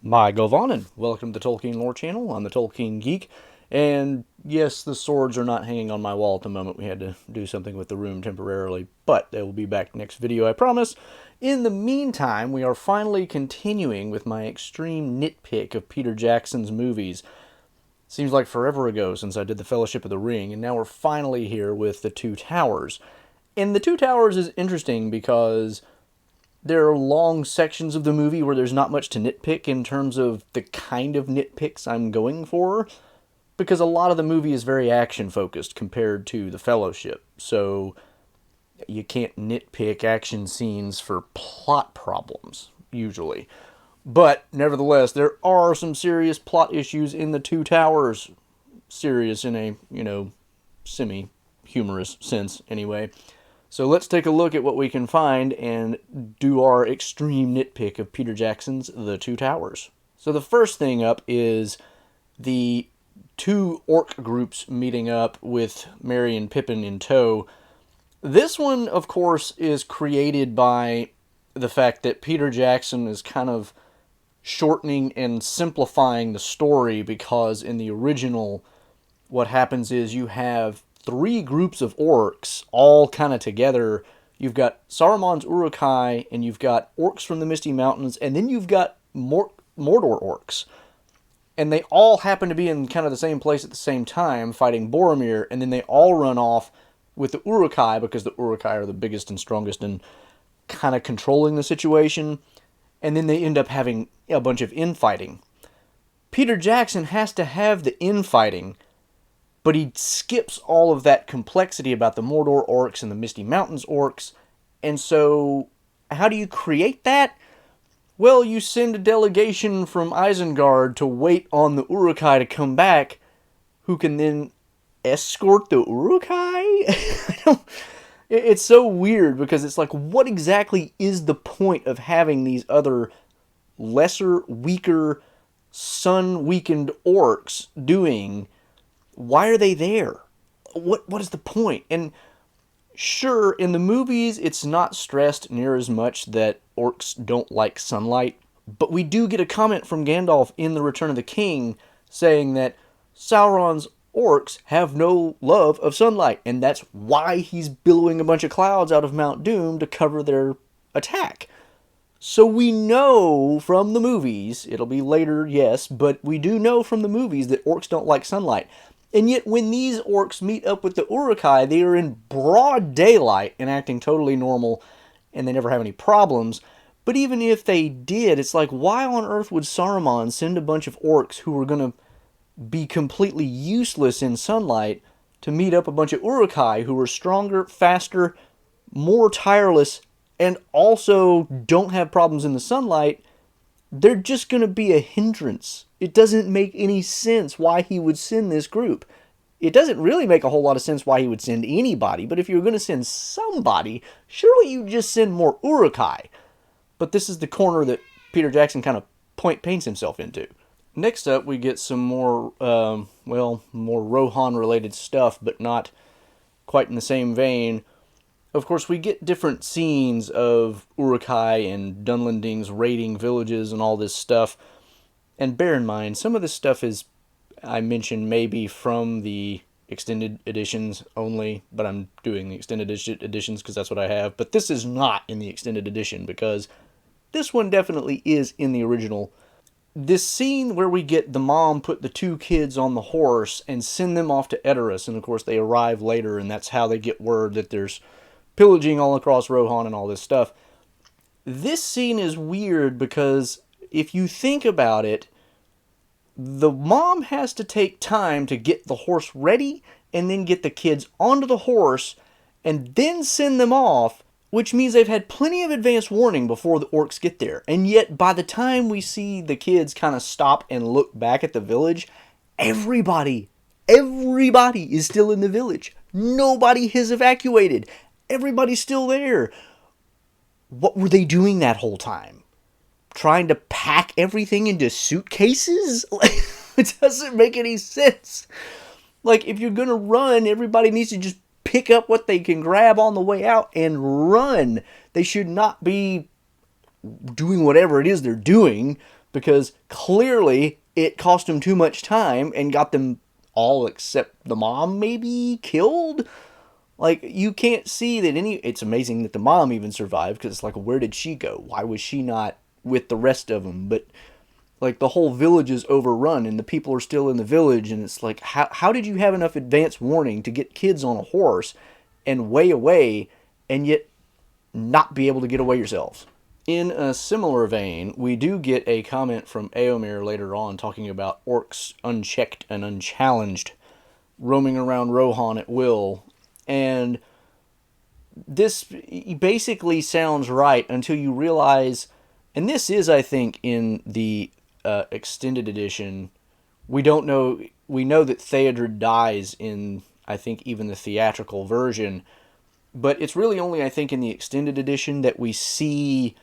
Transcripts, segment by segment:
My Govanen, welcome to the Tolkien Lore Channel. I'm the Tolkien Geek, and yes, the swords are not hanging on my wall at the moment. We had to do something with the room temporarily, but they will be back next video, I promise. In the meantime, we are finally continuing with my extreme nitpick of Peter Jackson's movies. Seems like forever ago since I did the Fellowship of the Ring, and now we're finally here with the Two Towers. And the Two Towers is interesting because there are long sections of the movie where there's not much to nitpick in terms of the kind of nitpicks I'm going for, because a lot of the movie is very action focused compared to the Fellowship. So you can't nitpick action scenes for plot problems, usually. But nevertheless, there are some serious plot issues in the Two Towers. Serious in a, semi-humorous sense, anyway. So let's take a look at what we can find and do our extreme nitpick of Peter Jackson's The Two Towers. So the first thing up is the two orc groups meeting up with Merry and Pippin in tow. This one, of course, is created by the fact that Peter Jackson is kind of shortening and simplifying the story, because in the original, what happens is you have three groups of orcs all kind of together. You've got Saruman's Uruk-hai, and you've got orcs from the Misty Mountains, and then you've got Mordor orcs. And they all happen to be in kind of the same place at the same time, fighting Boromir, and then they all run off with the Uruk-hai, because the Uruk-hai are the biggest and strongest and kind of controlling the situation. And then they end up having a bunch of infighting. Peter Jackson has to have the infighting, but he skips all of that complexity about the Mordor orcs and the Misty Mountains orcs. And so, how do you create that? Well, you send a delegation from Isengard to wait on the Uruk-hai to come back, who can then escort the Uruk-hai? It's so weird, because it's like, what exactly is the point of having these other lesser, weaker, sun-weakened orcs doing? Why are they there? What is the point? And sure, in the movies, it's not stressed near as much that orcs don't like sunlight, but we do get a comment from Gandalf in The Return of the King saying that Sauron's orcs have no love of sunlight, and that's why he's billowing a bunch of clouds out of Mount Doom to cover their attack. So we know from the movies, it'll be later, yes, but we do know from the movies that orcs don't like sunlight. And yet when these orcs meet up with the Uruk-hai, they are in broad daylight and acting totally normal, and they never have any problems. But even if they did, it's like, why on earth would Saruman send a bunch of orcs who were going to be completely useless in sunlight to meet up a bunch of Uruk-hai who are stronger, faster, more tireless, and also don't have problems in the sunlight? They're just going to be a hindrance. It doesn't make any sense why he would send this group. It doesn't really make a whole lot of sense why he would send anybody, but if you're going to send somebody, surely you just send more Uruk-hai. But this is the corner that Peter Jackson kind of paints himself into. Next up, we get some more, more Rohan-related stuff, but not quite in the same vein. Of course, we get different scenes of Uruk-hai and Dunlendings raiding villages and all this stuff. And bear in mind, some of this stuff is, I mentioned, maybe from the extended editions only, but I'm doing the extended editions because that's what I have. But this is not in the extended edition, because this one definitely is in the original. This scene where we get the mom put the two kids on the horse and send them off to Edoras, and of course they arrive later, and that's how they get word that there's pillaging all across Rohan and all this stuff. This scene is weird because if you think about it, the mom has to take time to get the horse ready and then get the kids onto the horse and then send them off, which means they've had plenty of advance warning before the orcs get there. And yet, by the time we see the kids kind of stop and look back at the village, everybody is still in the village. Nobody has evacuated. Everybody's still there. What were they doing that whole time? Trying to pack everything into suitcases? It doesn't make any sense. Like, if you're gonna run, everybody needs to just pick up what they can grab on the way out and run. They should not be doing whatever it is they're doing, because clearly it cost them too much time and got them all except the mom maybe killed. Like, you can't see that it's amazing that the mom even survived, because it's like, where did she go? Why was she not with the rest of them? But like, the whole village is overrun and the people are still in the village, and it's like, how did you have enough advance warning to get kids on a horse and way away and yet not be able to get away yourselves? In a similar vein, we do get a comment from Eomer later on talking about orcs unchecked and unchallenged roaming around Rohan at will, and this basically sounds right until you realize, and this is, I think, in the extended edition, we know that Theodred dies in, I think, even the theatrical version, but it's really only, I think, in the extended edition that we see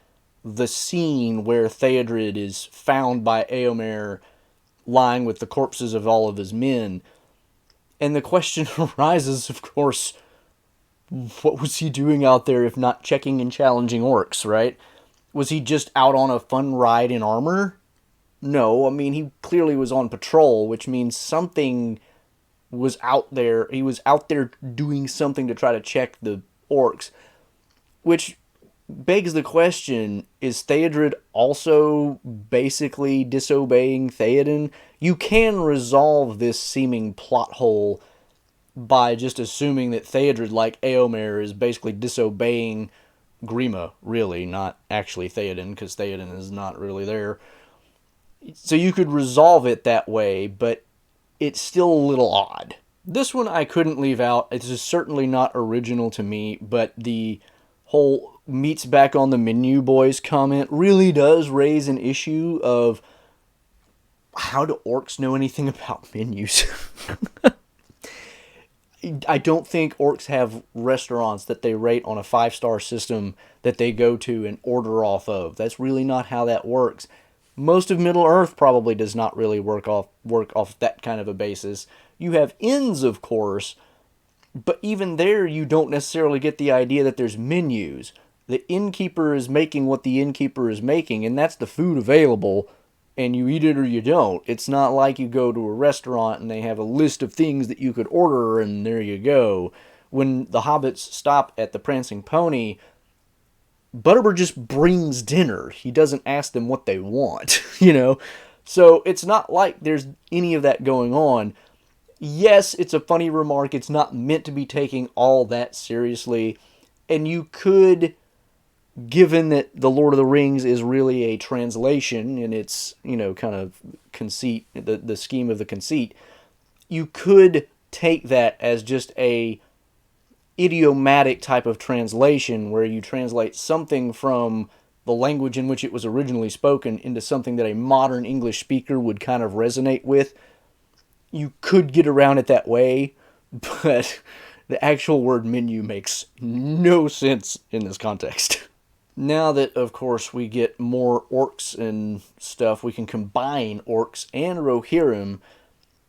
the scene where Theodred is found by Eomer lying with the corpses of all of his men. And the question arises, of course, what was he doing out there if not checking and challenging orcs, right? Was he just out on a fun ride in armor? No, I mean, he clearly was on patrol, which means something was out there. He was out there doing something to try to check the orcs, which begs the question, is Theodred also basically disobeying Theoden? You can resolve this seeming plot hole by just assuming that Theodred, like Eomer, is basically disobeying Grima, really, not actually Theoden, because Theoden is not really there. So you could resolve it that way, but it's still a little odd. This one I couldn't leave out. It is certainly not original to me, but the whole meat's back on the menu, boys comment really does raise an issue of, how do orcs know anything about menus? I don't think orcs have restaurants that they rate on a 5-star system that they go to and order off of. That's really not how that works. Most of Middle-earth probably does not really work off that kind of a basis. You have inns, of course, but even there you don't necessarily get the idea that there's menus. The innkeeper is making what the innkeeper is making, and that's the food available, and you eat it or you don't. It's not like you go to a restaurant and they have a list of things that you could order, and there you go. When the hobbits stop at the Prancing Pony, Butterbur just brings dinner. He doesn't ask them what they want, you know? So it's not like there's any of that going on. Yes, it's a funny remark. It's not meant to be taken all that seriously. And you could, given that The Lord of the Rings is really a translation in its, kind of conceit, the scheme of the conceit, you could take that as just a idiomatic type of translation where you translate something from the language in which it was originally spoken into something that a modern English speaker would kind of resonate with. You could get around it that way, but the actual word menu makes no sense in this context. Now that, of course, we get more orcs and stuff, we can combine orcs and Rohirrim,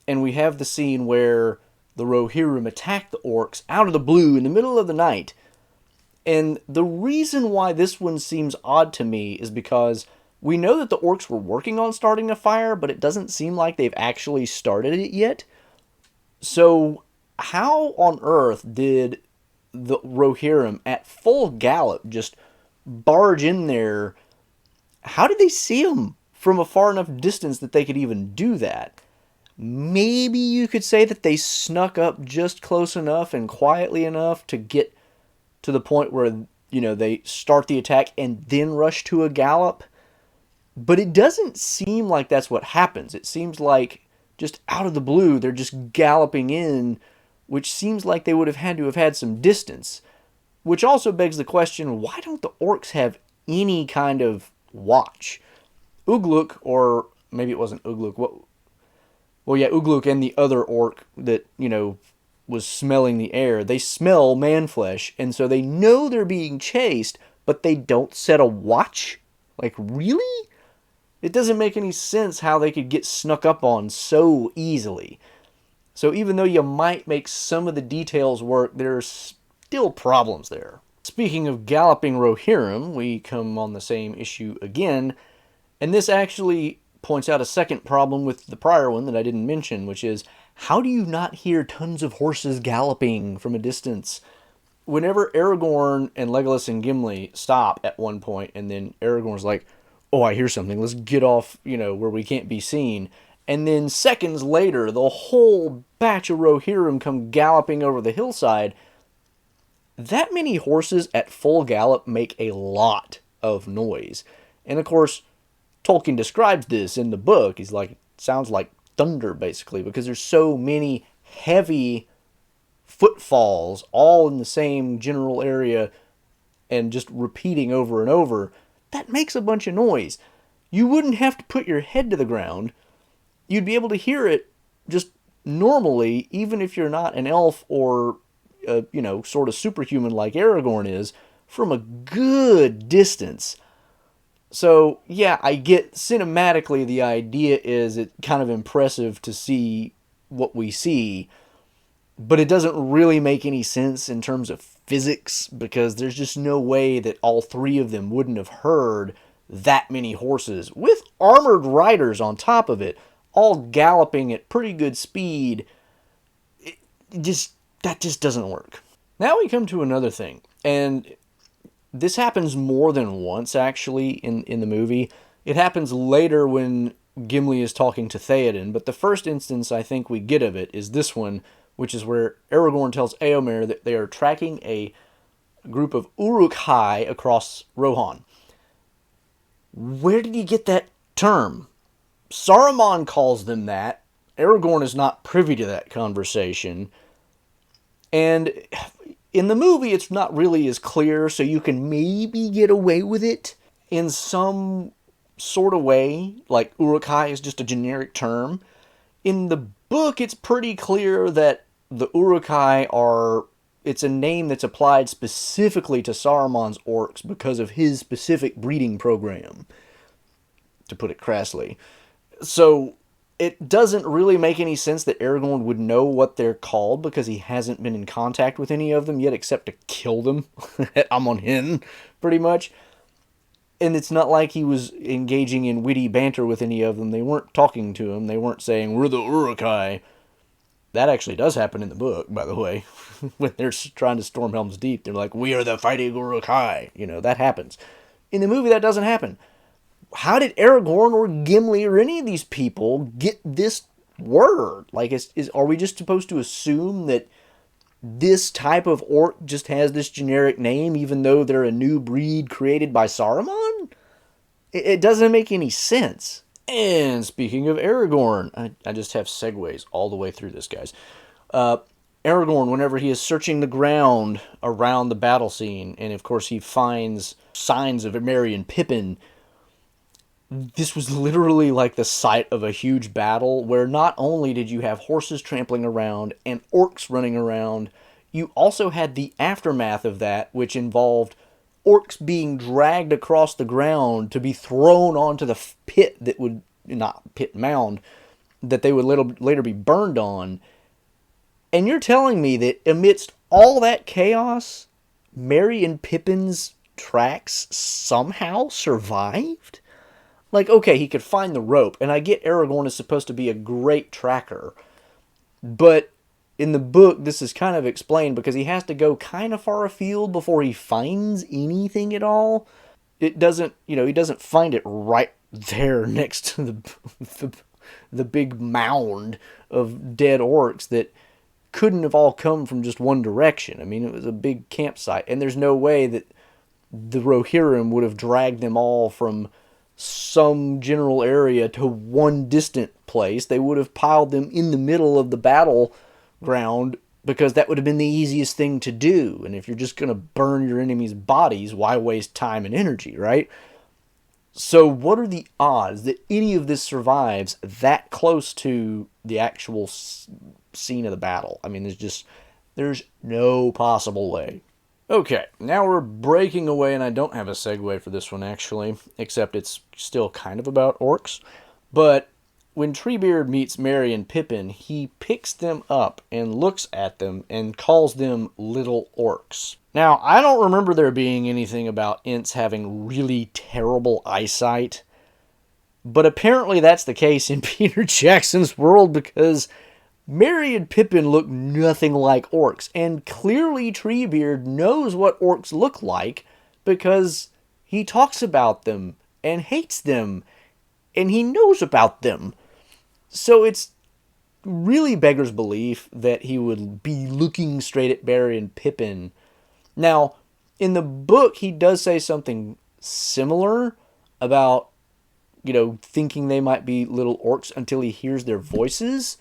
and we have the scene where the Rohirrim attack the orcs out of the blue in the middle of the night. And the reason why this one seems odd to me is because we know that the orcs were working on starting a fire, but it doesn't seem like they've actually started it yet. So how on earth did the Rohirrim at full gallop just barge in there? How did they see them from a far enough distance that they could even do that? Maybe you could say that they snuck up just close enough and quietly enough to get to the point where, they start the attack and then rush to a gallop. But it doesn't seem like that's what happens. It seems like just out of the blue, they're just galloping in, which seems like they would have had to have had some distance. Which also begs the question, why don't the orcs have any kind of watch? Ugluk, or maybe it wasn't Ugluk, Ugluk and the other orc that, was smelling the air, they smell man-flesh, and so they know they're being chased, but they don't set a watch? Like, really? It doesn't make any sense how they could get snuck up on so easily. So even though you might make some of the details work, there's still problems there. Speaking of galloping Rohirrim, we come on the same issue again, And this actually points out a second problem with the prior one that I didn't mention, which is, how do you not hear tons of horses galloping from a distance? Whenever Aragorn and Legolas and Gimli stop at one point, and then Aragorn's like, oh, I hear something, let's get off, where we can't be seen. And then seconds later, the whole batch of Rohirrim come galloping over the hillside. That many horses at full gallop make a lot of noise. And of course, Tolkien describes this in the book. He's like, it sounds like thunder, basically, because there's so many heavy footfalls all in the same general area and just repeating over and over. That makes a bunch of noise. You wouldn't have to put your head to the ground. You'd be able to hear it just normally, even if you're not an elf or, sort of superhuman like Aragorn is, from a good distance. So, yeah, I get cinematically the idea is it's kind of impressive to see what we see, but it doesn't really make any sense in terms of physics, because there's just no way that all three of them wouldn't have heard that many horses with armored riders on top of it, all galloping at pretty good speed. That just doesn't work. Now we come to another thing, and this happens more than once, actually, in the movie. It happens later when Gimli is talking to Theoden, but the first instance I think we get of it is this one, which is where Aragorn tells Éomer that they are tracking a group of Uruk-hai across Rohan. Where did you get that term? Saruman calls them that. Aragorn is not privy to that conversation. And in the movie, it's not really as clear, so you can maybe get away with it in some sort of way. Like, Uruk-hai is just a generic term. In the book, it's pretty clear that the Uruk-hai it's a name that's applied specifically to Saruman's orcs because of his specific breeding program, to put it crassly. So it doesn't really make any sense that Aragorn would know what they're called, because he hasn't been in contact with any of them yet except to kill them at Amon Hen, pretty much. And it's not like he was engaging in witty banter with any of them. They weren't talking to him. They weren't saying, we're the Uruk-hai. That actually does happen in the book, by the way. When they're trying to storm Helm's Deep, they're like, we are the fighting Uruk-hai. That happens. In the movie, that doesn't happen. How did Aragorn or Gimli or any of these people get this word? Like, are we just supposed to assume that this type of orc just has this generic name, even though they're a new breed created by Saruman? It doesn't make any sense. And speaking of Aragorn, I just have segues all the way through this, guys. Aragorn, whenever he is searching the ground around the battle scene, and of course he finds signs of Merry and Pippin, this was literally like the site of a huge battle where not only did you have horses trampling around and orcs running around, you also had the aftermath of that, which involved orcs being dragged across the ground to be thrown onto the pit that would, not pit mound, that they would later be burned on. And you're telling me that amidst all that chaos, Merry and Pippin's tracks somehow survived? Like, okay, he could find the rope, and I get Aragorn is supposed to be a great tracker, but in the book, this is kind of explained because he has to go kind of far afield before he finds anything at all. It doesn't, he doesn't find it right there next to the big mound of dead orcs that couldn't have all come from just one direction. I mean, it was a big campsite, and there's no way that the Rohirrim would have dragged them all from some general area to one distant place. They would have piled them in the middle of the battleground, because that would have been the easiest thing to do. And if you're just going to burn your enemies' bodies, why waste time and energy, right? So what are the odds that any of this survives that close to the actual scene of the battle? I mean, there's no possible way. Okay, now we're breaking away, and I don't have a segue for this one, actually, except it's still kind of about orcs. But when Treebeard meets Merry and Pippin, he picks them up and looks at them and calls them little orcs. Now, I don't remember there being anything about Ents having really terrible eyesight, But apparently that's the case in Peter Jackson's world, because Merry and Pippin look nothing like orcs, and clearly Treebeard knows what orcs look like because he talks about them and hates them, and he knows about them. So it's really beggars belief that he would be looking straight at Merry and Pippin. Now, in the book, he does say something similar about, thinking they might be little orcs until he hears their voices.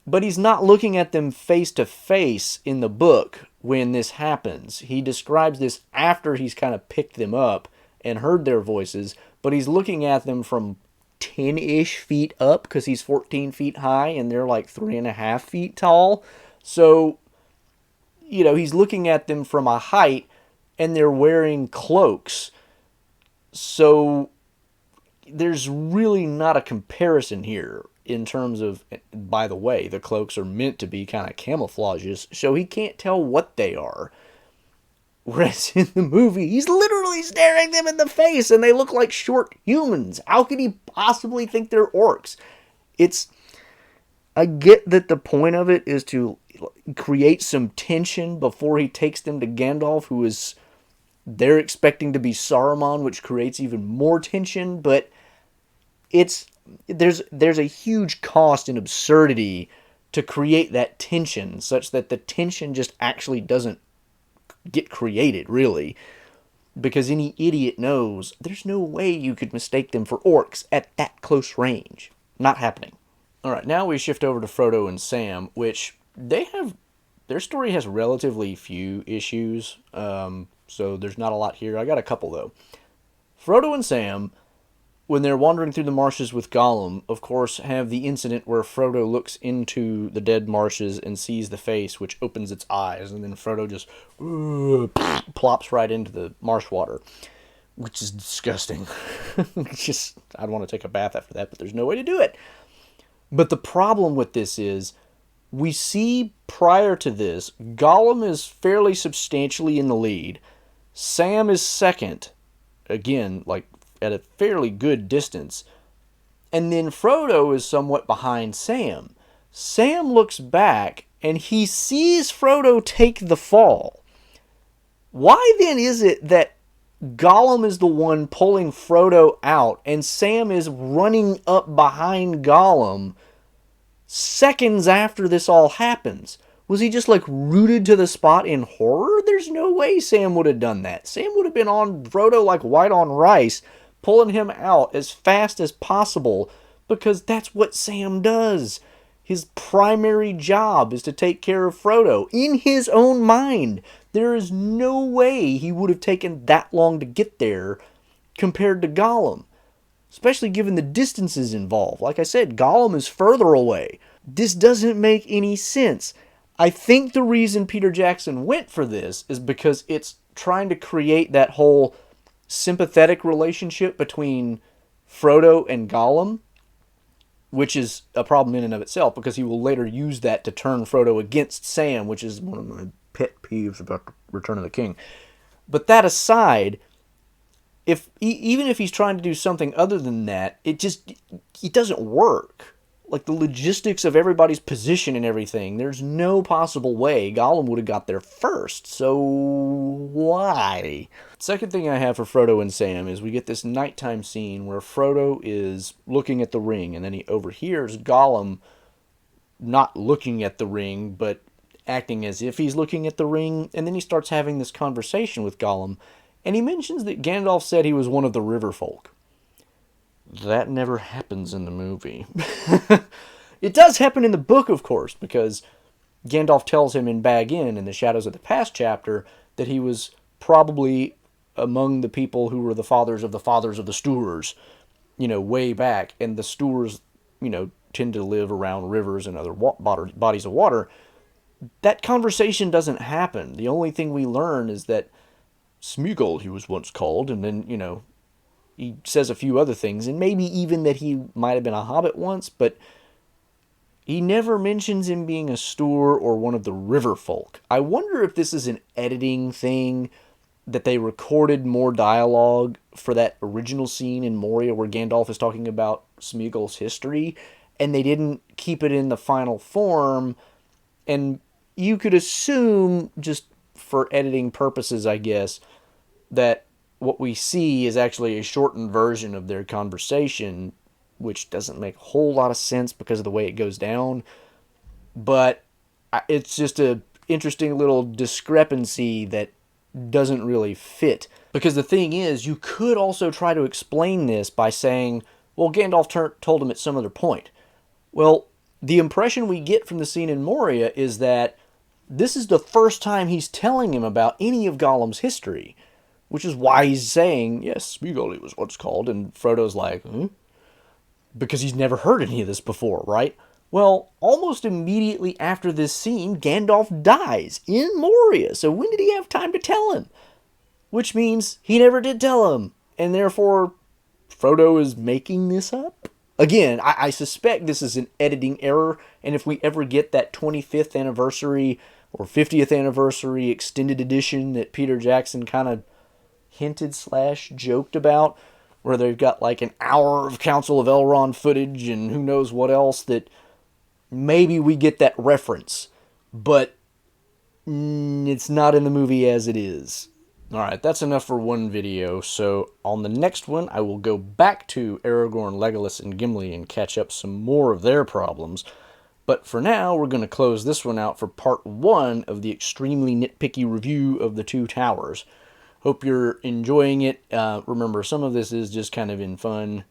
But he's not looking at them face to face in the book when this happens. He describes this after he's kind of picked them up and heard their voices, but he's looking at them from 10-ish feet up because he's 14 feet high and they're like 3.5 feet tall. So, he's looking at them from a height and they're wearing cloaks. So there's really not a comparison here in terms of, by the way, the cloaks are meant to be kind of camouflages, so he can't tell what they are. Whereas in the movie, he's literally staring them in the face and they look like short humans. How could he possibly think they're orcs? I get that the point of it is to create some tension before he takes them to Gandalf, who is, they're expecting to be Saruman, which creates even more tension, but there's a huge cost and absurdity to create that tension, such that the tension just actually doesn't get created, really. Because any idiot knows there's no way you could mistake them for orcs at that close range. Not happening. Alright, now we shift over to Frodo and Sam, which their story has relatively few issues, so there's not a lot here. I got a couple, though. Frodo and Sam, when they're wandering through the marshes with Gollum, of course, have the incident where Frodo looks into the dead marshes and sees the face, which opens its eyes, and then Frodo just plops right into the marsh water, which is disgusting. I'd want to take a bath after that, but there's no way to do it. But the problem with this is, we see prior to this, Gollum is fairly substantially in the lead. Sam is second, again, like at a fairly good distance. And then Frodo is somewhat behind Sam. Sam looks back and he sees Frodo take the fall. Why then is it that Gollum is the one pulling Frodo out and Sam is running up behind Gollum seconds after this all happens? Was he just like rooted to the spot in horror? There's no way Sam would have done that. Sam would have been on Frodo like white on rice, pulling him out as fast as possible, because that's what Sam does. His primary job is to take care of Frodo in his own mind. There is no way he would have taken that long to get there compared to Gollum, especially given the distances involved. Like I said, Gollum is further away. This doesn't make any sense. I think the reason Peter Jackson went for this is because it's trying to create that whole sympathetic relationship between Frodo and Gollum, which is a problem in and of itself, because he will later use that to turn Frodo against Sam, which is one of my pet peeves about Return of the King. But that aside, even if he's trying to do something other than that, it doesn't work. Like the logistics of everybody's position and everything, there's no possible way Gollum would have got there first. So why? Second thing I have for Frodo and Sam is we get this nighttime scene where Frodo is looking at the ring, and then he overhears Gollum not looking at the ring, but acting as if he's looking at the ring, and then he starts having this conversation with Gollum, and he mentions that Gandalf said he was one of the river folk. That never happens in the movie. It does happen in the book, of course, because Gandalf tells him in Bag End, in the Shadows of the Past chapter, that he was probably among the people who were the fathers of the Stoors, way back. And the Stoors, tend to live around rivers and other bodies of water. That conversation doesn't happen. The only thing we learn is that Smeagol, he was once called, and then, he says a few other things, and maybe even that he might have been a hobbit once, but he never mentions him being a Stoor or one of the river folk. I wonder if this is an editing thing, that they recorded more dialogue for that original scene in Moria where Gandalf is talking about Smeagol's history, and they didn't keep it in the final form. And you could assume, just for editing purposes, I guess, that what we see is actually a shortened version of their conversation, which doesn't make a whole lot of sense because of the way it goes down. But it's just a interesting little discrepancy that doesn't really fit. Because the thing is, you could also try to explain this by saying, well, Gandalf told him at some other point. Well, the impression we get from the scene in Moria is that this is the first time he's telling him about any of Gollum's history, which is why he's saying, yes, Smeagol was what's called, and Frodo's like, because he's never heard any of this before, right? Well, almost immediately after this scene, Gandalf dies in Moria, so when did he have time to tell him? Which means he never did tell him, and therefore Frodo is making this up? Again, I suspect this is an editing error, and if we ever get that 25th anniversary or 50th anniversary extended edition that Peter Jackson kind of hinted / joked about, where they've got like an hour of Council of Elrond footage and who knows what else, that maybe we get that reference, but it's not in the movie as it is. Alright, that's enough for one video, so on the next one I will go back to Aragorn, Legolas, and Gimli and catch up some more of their problems. But for now, we're going to close this one out for part 1 of the extremely nitpicky review of The Two Towers. Hope you're enjoying it. Remember, some of this is just kind of in fun.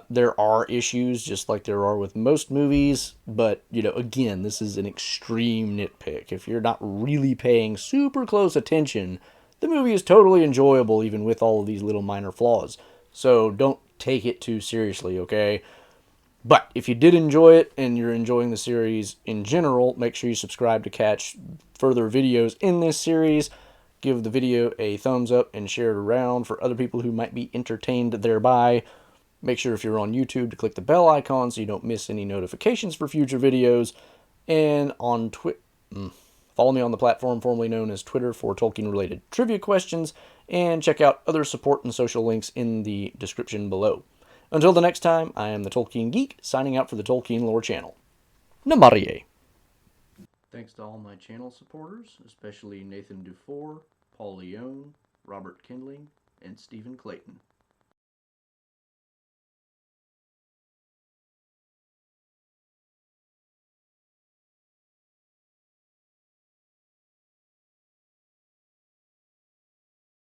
There are issues, just like there are with most movies, but, again, this is an extreme nitpick. If you're not really paying super close attention, the movie is totally enjoyable, even with all of these little minor flaws. So don't take it too seriously, okay? But if you did enjoy it, and you're enjoying the series in general, make sure you subscribe to catch further videos in this series. Give the video a thumbs up and share it around for other people who might be entertained thereby. Make sure if you're on YouTube to click the bell icon so you don't miss any notifications for future videos. And on follow me on the platform formerly known as Twitter for Tolkien-related trivia questions, and check out other support and social links in the description below. Until the next time, I am the Tolkien Geek, signing out for the Tolkien Lore Channel. Namarie. Thanks to all my channel supporters, especially Nathan Dufour, Paul Leone, Robert Kindling, and Stephen Clayton.